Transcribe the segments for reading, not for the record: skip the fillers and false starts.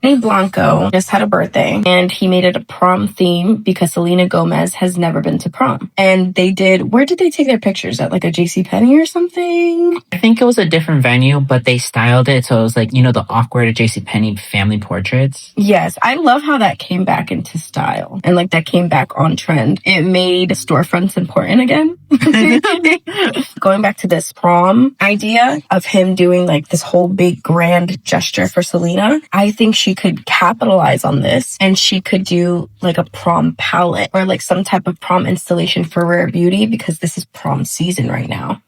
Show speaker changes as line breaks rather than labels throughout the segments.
Blanco just had a birthday and he made it a prom theme because Selena Gomez has never been to prom. And where did they take their pictures? At like a JCPenney or something?
I think it was a different venue, but they styled it so it was like, the awkward JCPenney family portraits.
Yes, I love how that came back into style and like that came back on trend. It made storefronts important again. Going back to this prom idea of him doing like this whole big grand gesture for Selena, I think she could capitalize on this and she could do like a prom palette or like some type of prom installation for Rare Beauty because this is prom season right now.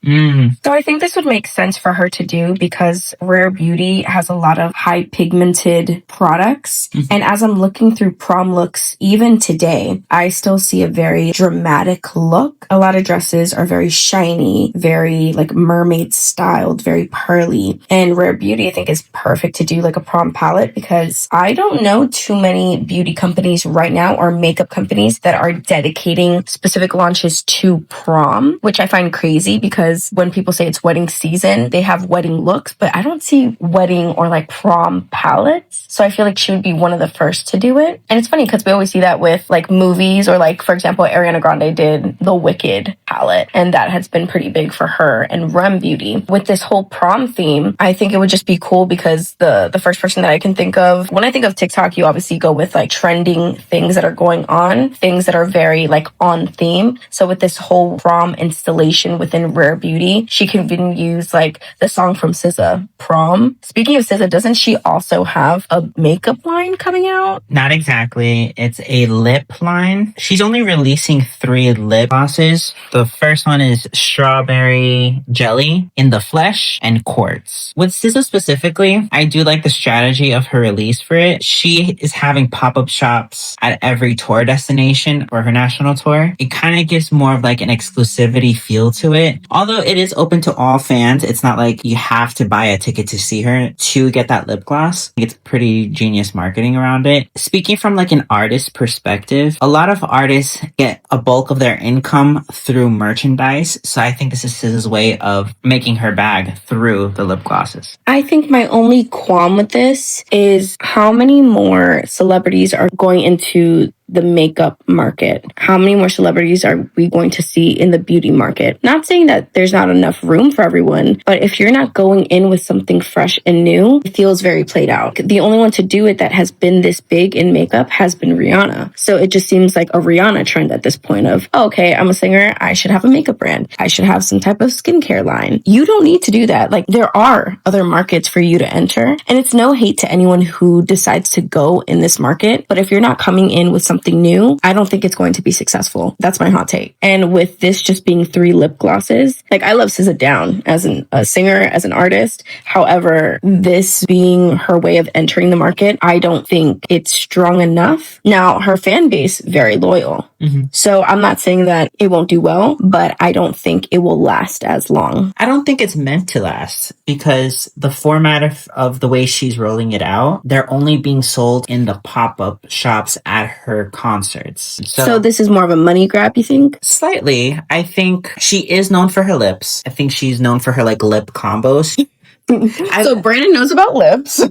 So I think this would make sense for her to do because Rare Beauty has a lot of high pigmented products. And as I'm looking through prom looks, even today, I still see a very dramatic look. A lot of dresses are very shiny, very like mermaid styled, very pearly. And Rare Beauty, I think, is perfect to do like a prom palette because I don't know too many beauty companies right now or makeup companies that are dedicating specific launches to prom, which I find crazy because when people say it's wedding season, they have wedding looks, but I don't see wedding or like prom palettes. So I feel like she would be one of the first to do it. And it's funny because we always see that with like movies or like, for example, Ariana Grande did the Wicked palette and that has been pretty big for her and Rem Beauty. With this whole prom theme, I think it would just be cool because the first person that I can think of, when I think of TikTok, you obviously go with like trending things that are going on, things that are very like on theme. So with this whole prom installation within Rare Beauty, she can even use like the song from SZA, Prom. Speaking of SZA, doesn't she also have a makeup line coming out?
Not exactly. It's a lip line. She's only releasing 3 lip glosses. The first one is Strawberry Jelly, In the Flesh, and Quartz. With SZA specifically, I do like the strategy of her release for it. She is having pop-up shops at every tour destination for her national tour. It kind of gives more of like an exclusivity feel to it. Although it is open to all fans, it's not like you have to buy a ticket to see her to get that lip gloss. It's pretty genius marketing around it. Speaking from like an artist perspective, a lot of artists get a bulk of their income through merchandise. So I think this is SZA's way of making her bag through the lip glosses.
I think my only qualm with this is how many more celebrities are going into the makeup market? How many more celebrities are we going to see in the beauty market? Not saying that there's not enough room for everyone, but if you're not going in with something fresh and new, it feels very played out. The only one to do it that has been this big in makeup has been Rihanna. So it just seems like a Rihanna trend at this point of, oh, okay, I'm a singer, I should have a makeup brand. I should have some type of skincare line. You don't need to do that. Like, there are other markets for you to enter. And it's no hate to anyone who decides to go in this market. But if you're not coming in with something new, I don't think it's going to be successful. That's my hot take. And with this just being 3 lip glosses, like, I love SZA down as a singer, as an artist. However, this being her way of entering the market, I don't think it's strong enough. Now, her fan base, very loyal. So I'm not saying that it won't do well, but I don't think it will last as long.
I don't think it's meant to last because the format of the way she's rolling it out, they're only being sold in the pop-up shops at her concerts.
So this is more of a money grab, you think?
Slightly. I think she is known for her lips. I think she's known for her like lip combos.
So Brandon knows about lips.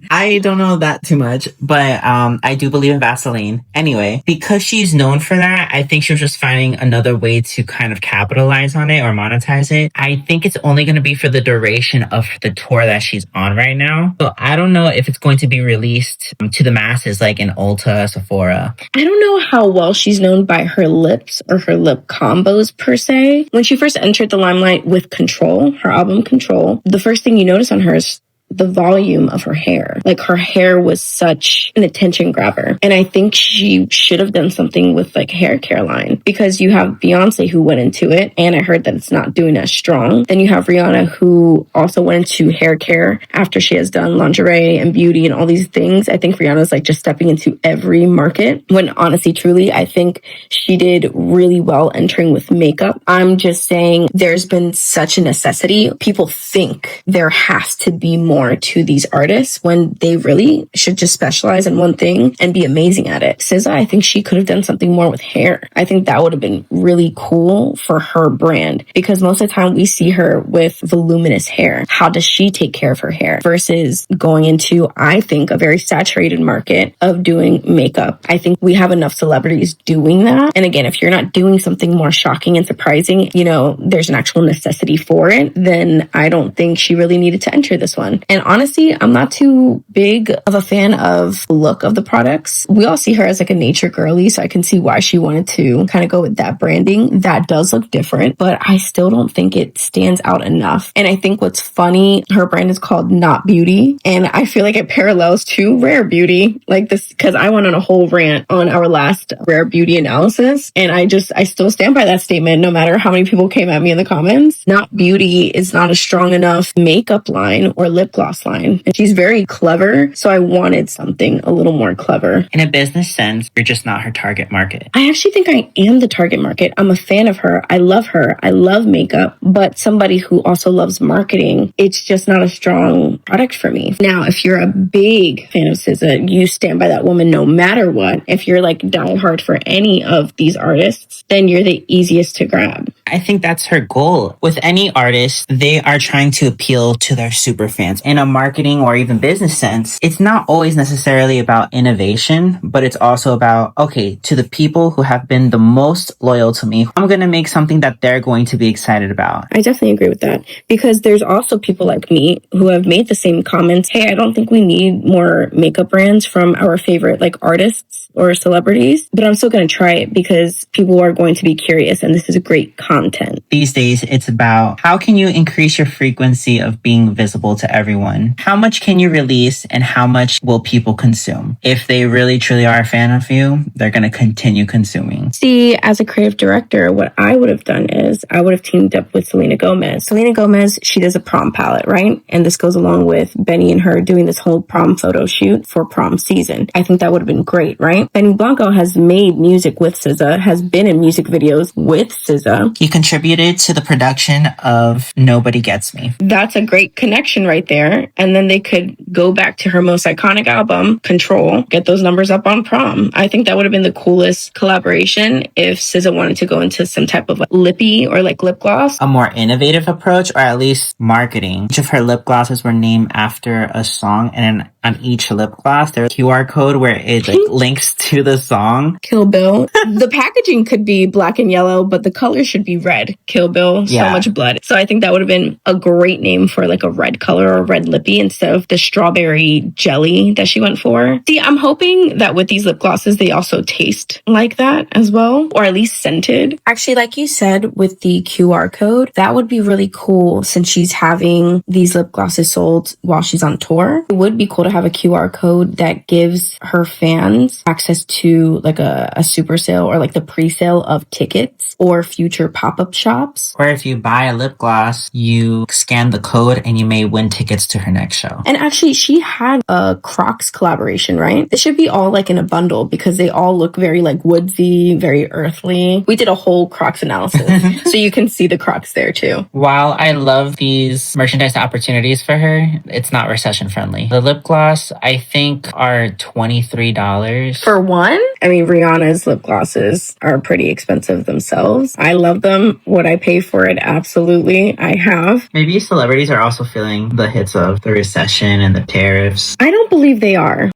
I don't know that too much, but I do believe in Vaseline. Anyway, because she's known for that, I think she was just finding another way to kind of capitalize on it or monetize it. I think it's only going to be for the duration of the tour that she's on right now. So I don't know if it's going to be released to the masses like in Ulta, Sephora.
I don't know how well she's known by her lips or her lip combos per se. When she first entered the limelight with Control, her album Control, the first thing you notice on her is the volume of her hair. Like, her hair was such an attention grabber. And I think she should have done something with like hair care line because you have Beyonce who went into it and I heard that it's not doing as strong. Then you have Rihanna who also went into hair care after she has done lingerie and beauty and all these things. I think Rihanna's like just stepping into every market when honestly, truly, I think she did really well entering with makeup. I'm just saying there's been such a necessity. People think there has to be more more to these artists when they really should just specialize in one thing and be amazing at it. SZA, I think she could have done something more with hair. I think that would have been really cool for her brand, because most of the time we see her with voluminous hair. How does she take care of her hair versus going into, I think, a very saturated market of doing makeup? I think we have enough celebrities doing that. And again, if you're not doing something more shocking and surprising, you know, there's an actual necessity for it, then I don't think she really needed to enter this one. And honestly, I'm not too big of a fan of the look of the products. We all see her as like a nature girly, so I can see why she wanted to kind of go with that branding. That does look different, but I still don't think it stands out enough. And I think what's funny, her brand is called Not Beauty, and I feel like it parallels to Rare Beauty, like this, because I went on a whole rant on our last Rare Beauty analysis, and I still stand by that statement no matter how many people came at me in the comments. Not Beauty is not a strong enough makeup line or lip gloss line, and she's very clever, so I wanted something a little more clever.
In a business sense, you're just not her target market.
I actually think I am the target market. I'm a fan of her. I love her. I love makeup, but somebody who also loves marketing, it's just not a strong product for me. Now, if you're a big fan of SZA, you stand by that woman no matter what. If you're like diehard for any of these artists, then you're the easiest to grab.
I think that's her goal. With any artist, they are trying to appeal to their super fans. In a marketing or even business sense, it's not always necessarily about innovation, but it's also about, okay, to the people who have been the most loyal to me, I'm going to make something that they're going to be excited about.
I definitely agree with that, because there's also people like me who have made the same comments. Hey, I don't think we need more makeup brands from our favorite like artists or celebrities, but I'm still going to try it because people are going to be curious and this is great content.
These days, it's about how can you increase your frequency of being visible to everyone? How much can you release and how much will people consume? If they really truly are a fan of you, they're going to continue consuming.
See, as a creative director, what I would have done is I would have teamed up with Selena Gomez. Selena Gomez, she does a prom palette, right? And this goes along with Benny and her doing this whole prom photo shoot for prom season. I think that would have been great, right? Benny Blanco has made music with SZA, has been in music videos with SZA.
He contributed to the production of Nobody Gets Me.
That's a great connection right there. And then they could go back to her most iconic album, Control, get those numbers up on Prom. I think that would have been the coolest collaboration if SZA wanted to go into some type of lippy or like lip gloss.
A more innovative approach, or at least marketing. Each of her lip glosses were named after a song, and on each lip gloss, there's a QR code where it like links to the song.
Kill Bill. The packaging could be black and yellow, but the color should be red. Kill Bill, so much blood. So I think that would have been a great name for like a red color or red lippy instead of the strawberry jelly that she went for. See, I'm hoping that with these lip glosses, they also taste like that as well, or at least scented. Actually, like you said, with the QR code, that would be really cool since she's having these lip glosses sold while she's on tour. It would be cool to have a QR code that gives her fans access to like a super sale or like the pre-sale of tickets or future pop-up shops.
Or if you buy a lip gloss, you scan the code and you may win tickets to her next show.
And actually, she had a Crocs collaboration, right? It should be all like in a bundle because they all look very like woodsy, very earthly. We did a whole Crocs analysis, so you can see the Crocs there too.
While I love these merchandise opportunities for her, it's not recession friendly. The lip gloss, I think, are $23.
For one? I mean, Rihanna's lip glosses are pretty expensive themselves. I love them. Would I pay for it? Absolutely. I have.
Maybe celebrities are also feeling the hits of the recession and the tariffs.
I don't believe they are.